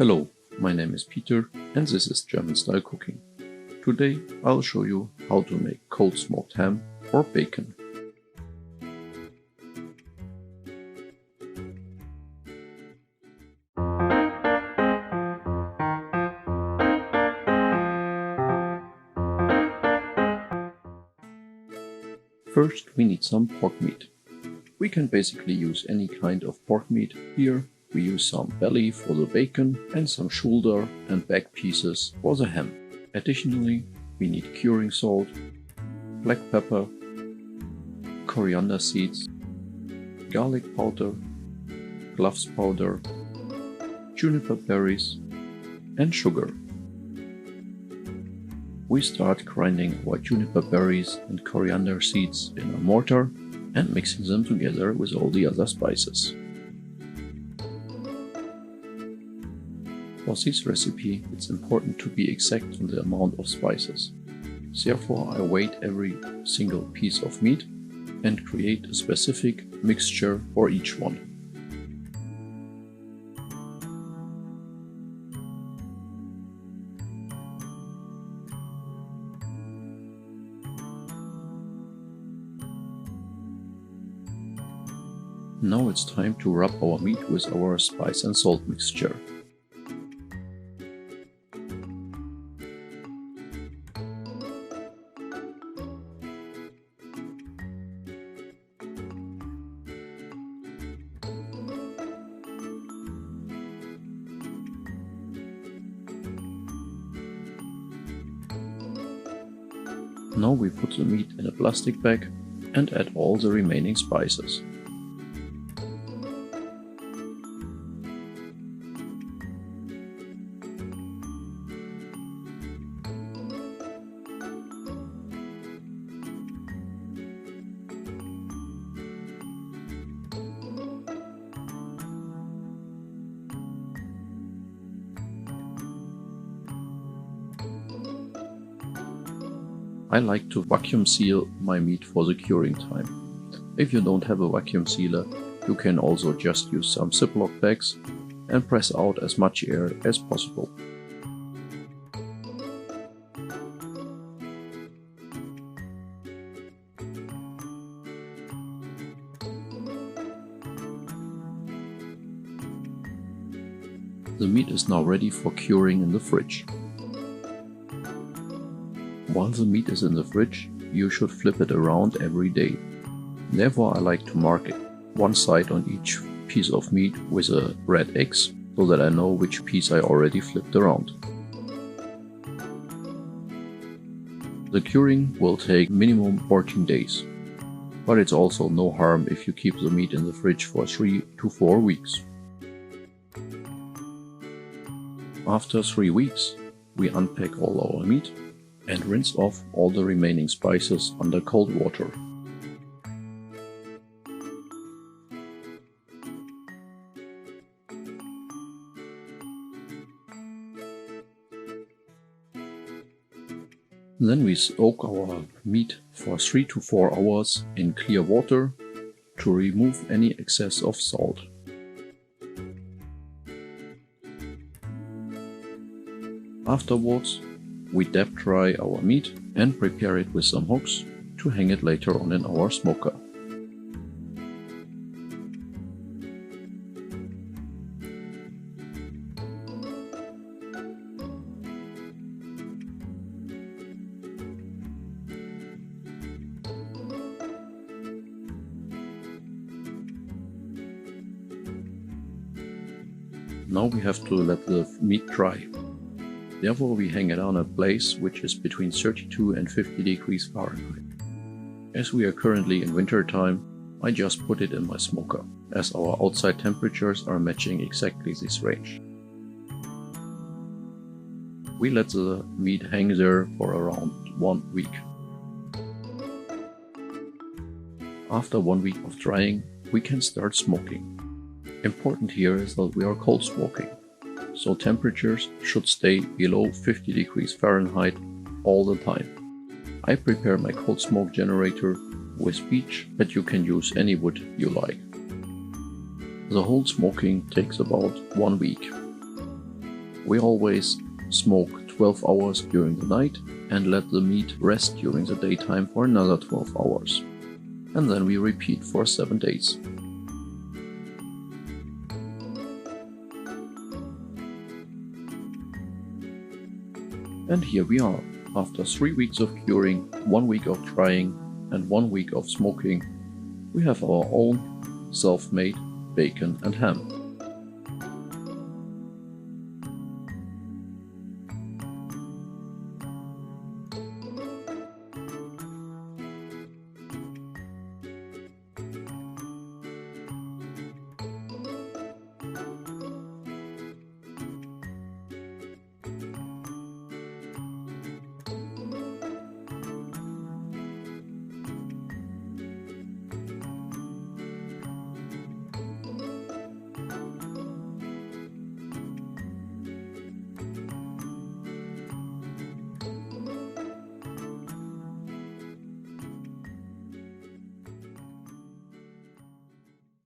Hello, my name is Peter and this is German style cooking. Today I'll show you how to make cold smoked ham or bacon. First we need some pork meat. We can basically use any kind of pork meat. Here we use some belly for the bacon and some shoulder and back pieces for the ham. Additionally, we need curing salt, black pepper, coriander seeds, garlic powder, clove powder, juniper berries and sugar. We start grinding our juniper berries and coriander seeds in a mortar and mixing them together with all the other spices. For this recipe, it's important to be exact on the amount of spices. Therefore, I weigh every single piece of meat and create a specific mixture for each one. Now it's time to rub our meat with our spice and salt mixture. Now we put the meat in a plastic bag and add all the remaining spices. I like to vacuum seal my meat for the curing time. If you don't have a vacuum sealer, you can also just use some Ziploc bags and press out as much air as possible. The meat is now ready for curing in the fridge. While the meat is in the fridge, you should flip it around every day. Therefore, I like to mark one side on each piece of meat with a red X, so that I know which piece I already flipped around. The curing will take minimum 14 days, but it's also no harm if you keep the meat in the fridge for 3 to 4 weeks. After 3 weeks, we unpack all our meat and rinse off all the remaining spices under cold water. Then we soak our meat for 3 to 4 hours in clear water to remove any excess of salt. Afterwards, we dab dry our meat and prepare it with some hooks to hang it later on in our smoker. Now we have to let the meat dry. Therefore, we hang it on a place which is between 32 and 50 degrees Fahrenheit. As we are currently in winter time, I just put it in my smoker, as our outside temperatures are matching exactly this range. We let the meat hang there for around 1 week. After 1 week of drying, we can start smoking. Important here is that we are cold smoking, so temperatures should stay below 50 degrees Fahrenheit all the time. I prepare my cold smoke generator with beech, but you can use any wood you like. The whole smoking takes about 1 week. We always smoke 12 hours during the night and let the meat rest during the daytime for another 12 hours. And then we repeat for 7 days. And here we are, after 3 weeks of curing, 1 week of drying and 1 week of smoking, we have our own self-made bacon and ham.